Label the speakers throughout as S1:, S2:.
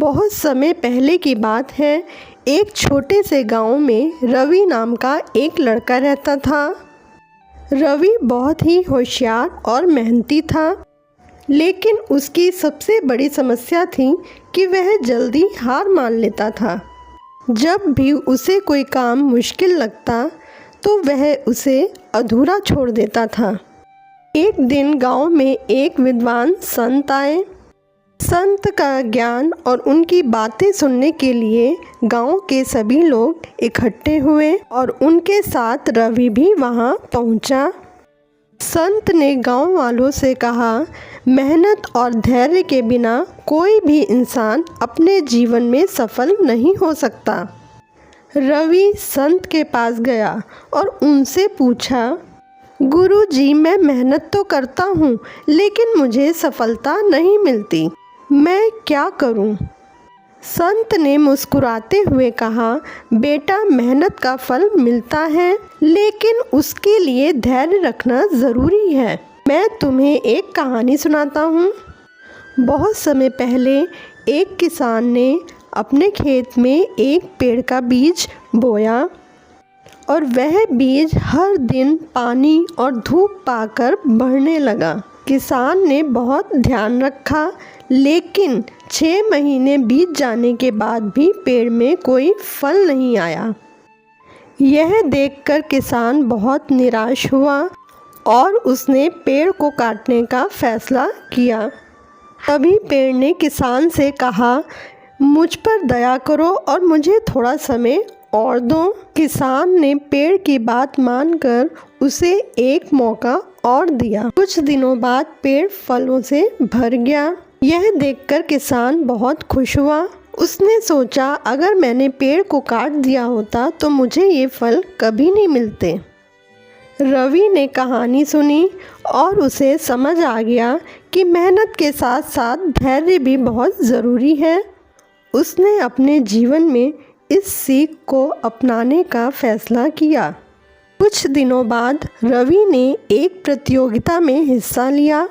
S1: बहुत समय पहले की बात है। एक छोटे से गांव में रवि नाम का एक लड़का रहता था। रवि बहुत ही होशियार और मेहनती था, लेकिन उसकी सबसे बड़ी समस्या थी कि वह जल्दी हार मान लेता था। जब भी उसे कोई काम मुश्किल लगता तो वह उसे अधूरा छोड़ देता था। एक दिन गांव में एक विद्वान संत आए। संत का ज्ञान और उनकी बातें सुनने के लिए गांव के सभी लोग इकट्ठे हुए और उनके साथ रवि भी वहां पहुंचा। संत ने गांव वालों से कहा, मेहनत और धैर्य के बिना कोई भी इंसान अपने जीवन में सफल नहीं हो सकता। रवि संत के पास गया और उनसे पूछा, गुरुजी, मैं मेहनत तो करता हूँ लेकिन मुझे सफलता नहीं मिलती, मैं क्या करूं? संत ने मुस्कुराते हुए कहा, बेटा, मेहनत का फल मिलता है, लेकिन उसके लिए धैर्य रखना ज़रूरी है। मैं तुम्हें एक कहानी सुनाता हूँ। बहुत समय पहले एक किसान ने अपने खेत में एक पेड़ का बीज बोया और वह बीज हर दिन पानी और धूप पाकर बढ़ने लगा। किसान ने बहुत ध्यान रखा, लेकिन 6 महीने बीत जाने के बाद भी पेड़ में कोई फल नहीं आया। यह देखकर किसान बहुत निराश हुआ और उसने पेड़ को काटने का फैसला किया। तभी पेड़ ने किसान से कहा, मुझ पर दया करो और मुझे थोड़ा समय और दो। किसान ने पेड़ की बात मानकर उसे एक मौका और दिया। कुछ दिनों बाद पेड़ फलों से भर गया। यह देखकर किसान बहुत खुश हुआ। उसने सोचा, अगर मैंने पेड़ को काट दिया होता तो मुझे ये फल कभी नहीं मिलते। रवि ने कहानी सुनी और उसे समझ आ गया कि मेहनत के साथ साथ धैर्य भी बहुत ज़रूरी है। उसने अपने जीवन में इस सीख को अपनाने का फैसला किया। कुछ दिनों बाद रवि ने एक प्रतियोगिता में हिस्सा लिया।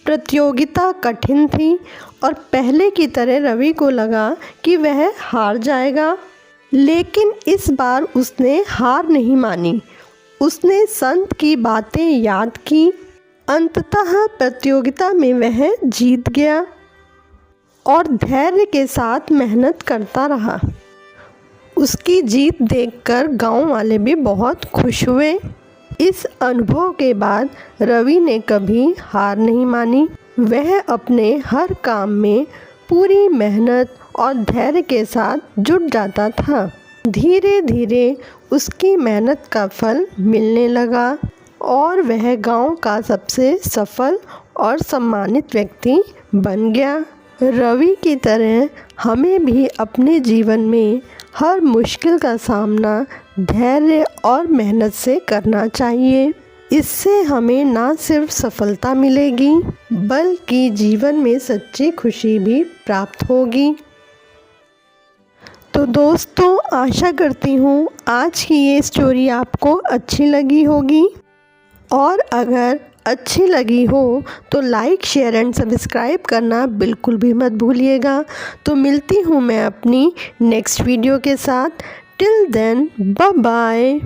S1: प्रतियोगिता कठिन थी और पहले की तरह रवि को लगा कि वह हार जाएगा, लेकिन इस बार उसने हार नहीं मानी। उसने संत की बातें याद की। अंततः प्रतियोगिता में वह जीत गया और धैर्य के साथ मेहनत करता रहा। उसकी जीत देखकर गांव वाले भी बहुत खुश हुए। इस अनुभव के बाद रवि ने कभी हार नहीं मानी। वह अपने हर काम में पूरी मेहनत और धैर्य के साथ जुट जाता था। धीरे धीरे उसकी मेहनत का फल मिलने लगा और वह गांव का सबसे सफल और सम्मानित व्यक्ति बन गया। रवि की तरह हमें भी अपने जीवन में हर मुश्किल का सामना धैर्य और मेहनत से करना चाहिए। इससे हमें ना सिर्फ सफलता मिलेगी, बल्कि जीवन में सच्ची खुशी भी प्राप्त होगी। तो दोस्तों, आशा करती हूँ आज की ये स्टोरी आपको अच्छी लगी होगी, और अगर अच्छी लगी हो तो लाइक, शेयर एंड सब्सक्राइब करना बिल्कुल भी मत भूलिएगा। तो मिलती हूँ मैं अपनी नेक्स्ट वीडियो के साथ। Till then, bye bye.